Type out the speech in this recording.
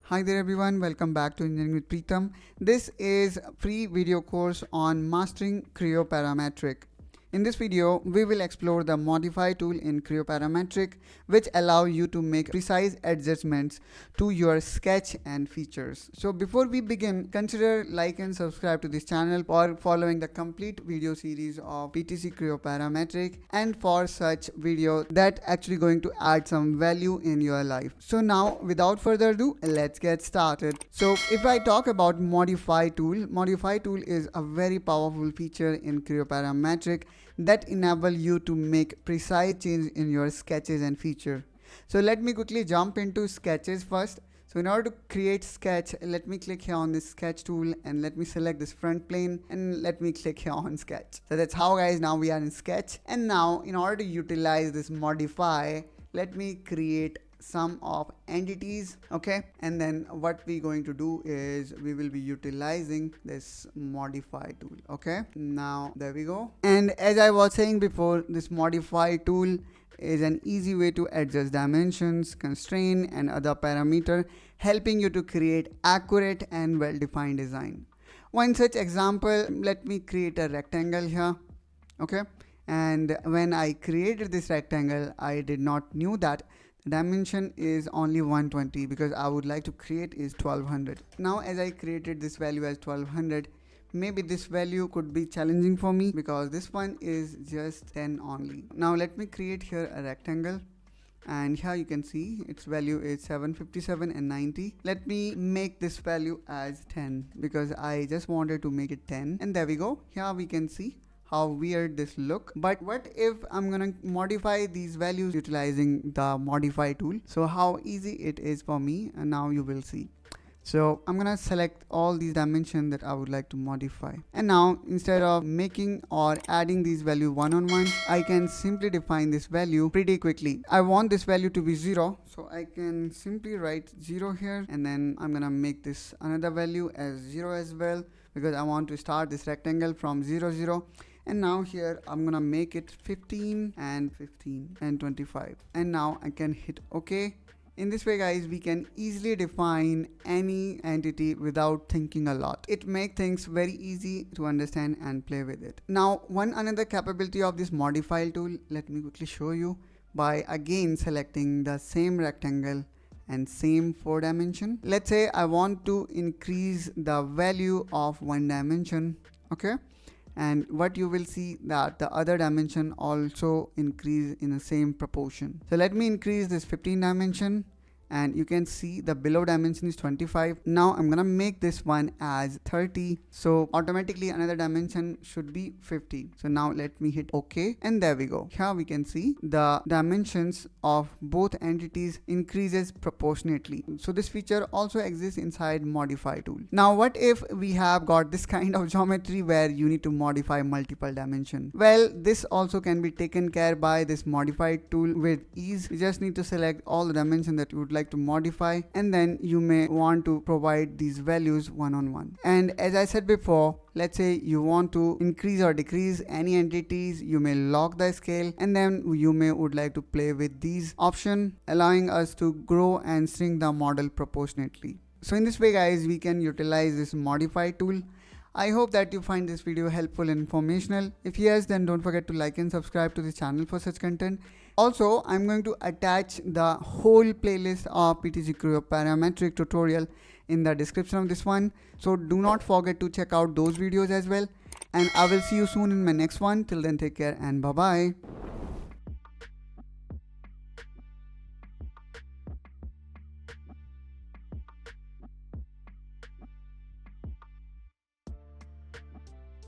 Hi there everyone, welcome back to Engineering with Pritam. This is a free video course on mastering Creo Parametric. In this video, we will explore the modify tool in Creo Parametric, which allow you to make precise adjustments to your sketch and features. So before we begin, consider like and subscribe to this channel for following the complete video series of PTC Creo Parametric and for such video that actually going to add some value in your life. So now without further ado, let's get started. So if I talk about modify tool is a very powerful feature in Creo Parametric that enable you to make precise change in your sketches and feature. So let me quickly jump into sketches first. So in order to create sketch, let me click here on this sketch tool and let me select this front plane and let me click here on sketch. So that's how guys, now we are in sketch. And now in order to utilize this modify, let me create some of entities, okay, and then what we're going to do is we will be utilizing this modify tool. Okay, now there we go. And as I was saying before, this modify tool is an easy way to adjust dimensions, constraint and other parameter, helping you to create accurate and well-defined design. One such example, let me create a rectangle here. Okay, and when I created this rectangle, I did not knew that dimension is only 120 because I would like to create is 1200. Now as I created this value as 1200, maybe this value could be challenging for me because this one is just 10 only. Now let me create here a rectangle, and here you can see its value is 757 and 90. Let me make this value as 10 because I just wanted to make it 10, and there we go. Here we can see how weird this look. But what if I'm gonna modify these values utilizing the modify tool? So how easy it is for me, and now you will see. So I'm gonna select all these dimensions that I would like to modify, and now instead of making or adding these value one on one, I can simply define this value pretty quickly. I want this value to be 0, so I can simply write 0 here, and then I'm gonna make this another value as 0 as well because I want to start this rectangle from 0 0. And now here I'm gonna make it 15 and 15 and 25, and now I can hit OK. In this way guys, we can easily define any entity without thinking a lot. It makes things very easy to understand and play with it. Now one another capability of this modify tool, let me quickly show you by again selecting the same rectangle and same 4 dimension. Let's say I want to increase the value of one dimension, okay, and what you will see that the other dimension also increase in the same proportion. So let me increase this 15 dimension, and you can see the below dimension is 25. Now I'm gonna make this one as 30, so automatically another dimension should be 50. So now let me hit OK, and there we go. Here we can see the dimensions of both entities increases proportionately. So this feature also exists inside modify tool. Now what if we have got this kind of geometry where you need to modify multiple dimension? Well, this also can be taken care by this modify tool with ease. You just need to select all the dimension that you would like to modify, and then you may want to provide these values one on one. And as I said before, let's say you want to increase or decrease any entities, you may lock the scale, and then you may would like to play with these options, allowing us to grow and shrink the model proportionately. So in this way guys, we can utilize this modify tool. I hope that you find this video helpful and informational. If yes, then don't forget to like and subscribe to this channel for such content. Also, I'm going to attach the whole playlist of PTC Creo Parametric tutorial in the description of this one. So do not forget to check out those videos as well. And I will see you soon in my next one. Till then, take care and bye-bye.